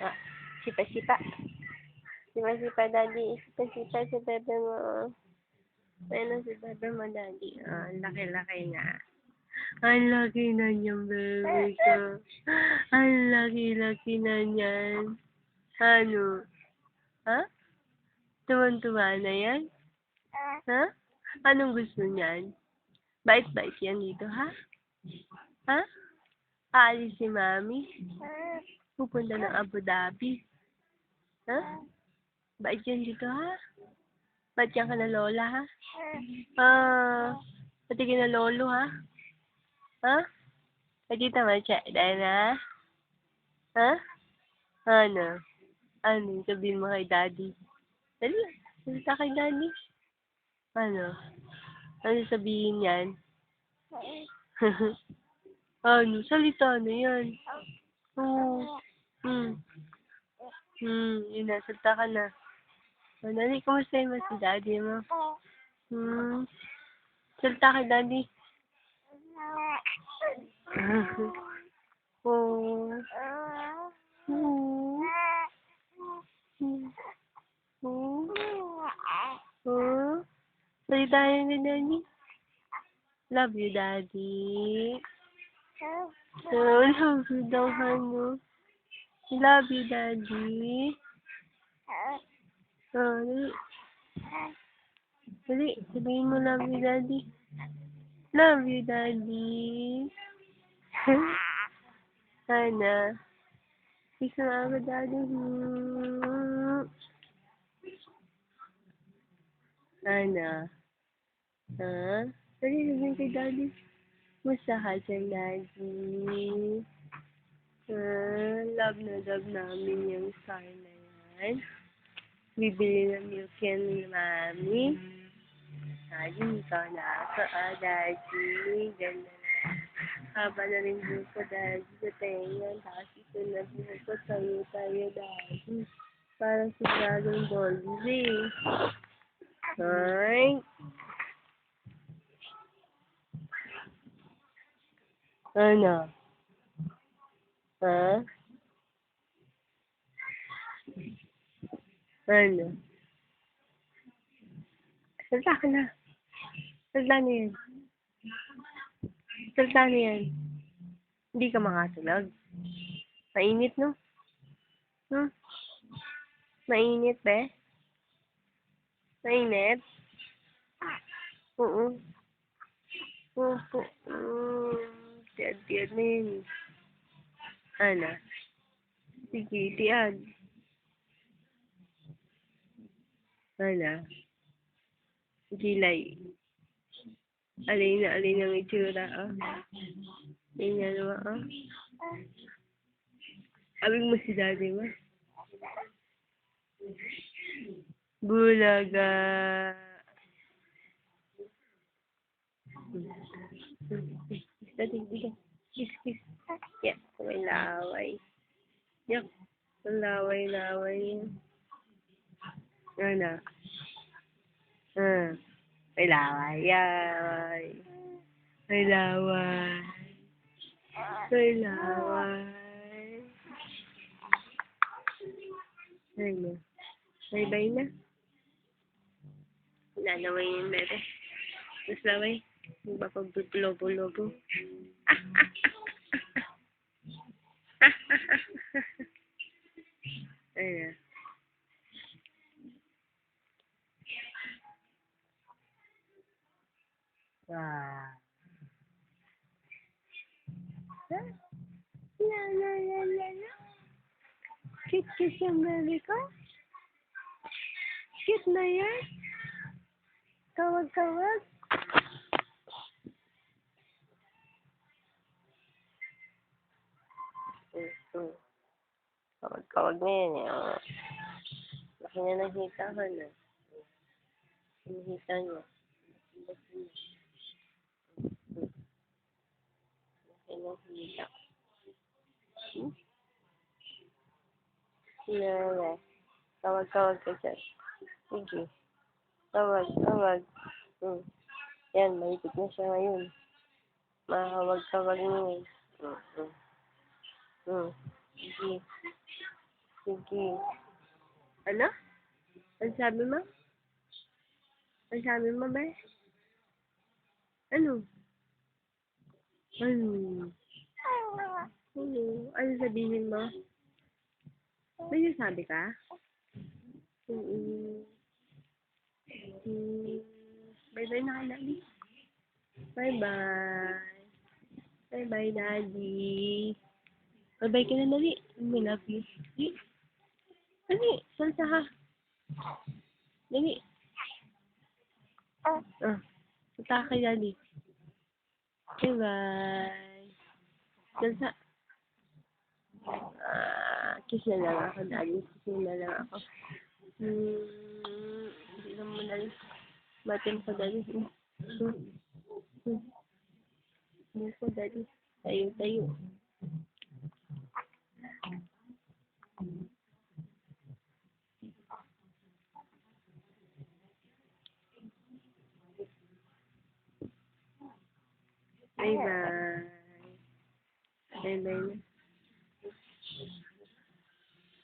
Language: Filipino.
Ah, sipa-sipa. Sipa-sipa, daddy. Sipa-sipa si bebe mo. Ayun si bebe mo, daddy. Ah, ang laki-laki na. Ang laki na niyan, baby ko. Ang laki-laki na niyan. Ano? Ha? Tuwan-tuwa na yan? Ha? Anong gusto niyan? Bait-bait yan dito, ha? Ha? Aalis si mami? Pupunta ng Abu Dhabi? Ha? Bait yan dito, ha? Bait yan ka na lola, ha? Ah, pati ka na lolo, ha? Ha? Pati tamatsa na? Ha? Ano? Ano? Sabihin mo kay daddy. Dali, salita kay daddy. Ano? Ano sabihin yan? Ano? Salita na yan. Oo. Yun na, salita ka na. O, dali, kumusta mo si daddy mo? Salita kay daddy. Oh. Oh. Oh. Oh. Salita yun ni daddy. Love you, daddy. Oh, love you daw, ano. Love you, daddy. Oh, dali. Dali, sabihin mo love you, daddy. Love you, daddy. Sana. Kiss na ako, daddy. Sana. Ha? Dali, sabihin kay daddy. Musta ka dyan, daddy? Love na love namin yung star na yan. Bibili ng milk yan ni mami. Daddy, ikaw na ako, daddy. Ganda na. Haba na rin buko, daddy, sa tenga. Tapos ito na buko, tayo, daddy. Parang sigurong Dolby. Ay. Ano? Ha? Ano? Salta ka na. Salta na yan. Salta na yan. Hindi ka makatulog. Mainit, no? Hmm? Mainit, be? Mainit? Oo. Opo. Tiyad-tiyad na yun. Ano? Sige, tiyad. Ano? Gilay. Alin ang itsura, oh. Tingnan mo, oh. Abing mo si daddy mo. Bulaga. Daddy, bigyan. Kiss, kiss. Yeah, may laway. Yuck. Laway-laway. Ano? May laway. Yay. May laway. May laway. Ano? Bye-bye na. Lalaway yung bebe. Mas laway. Magpapaglobo-lobo. Ano? Wow. La la la la la. Cute yung bebe ko. Cute na yan. Tawag-tawag. Tawag-tawag na yan eh. Laki na nakita ko na. Nakita niya. Laki na nakita. Nala. Tawag-tawag ka dyan. Sige. Tawag. Yan, mahigit na siya ngayon. Mahawag-tawag niya. Sige. Sige. Ano? Ano sabi mo? Ano sabi mo, ba? Ano? Ano? Ano? Ano sabihin mo? May sabi ka? Mm. Mm. Bye-bye na kay Daddy. Bye-bye. Bye-bye, Daddy. Bye-bye ka na, Daddy. I love you. Dali. Dali. Salsa ka. Dali. Punta ka kay Daddy. Bye-bye. Salsa. Kiss na lang ako, Daddy. Kiss na lang ako. Hindi naman, Daddy. Batin ko, Daddy. Hindi ko, Daddy. Tayo, tayo. Bye-bye. Bye-bye na.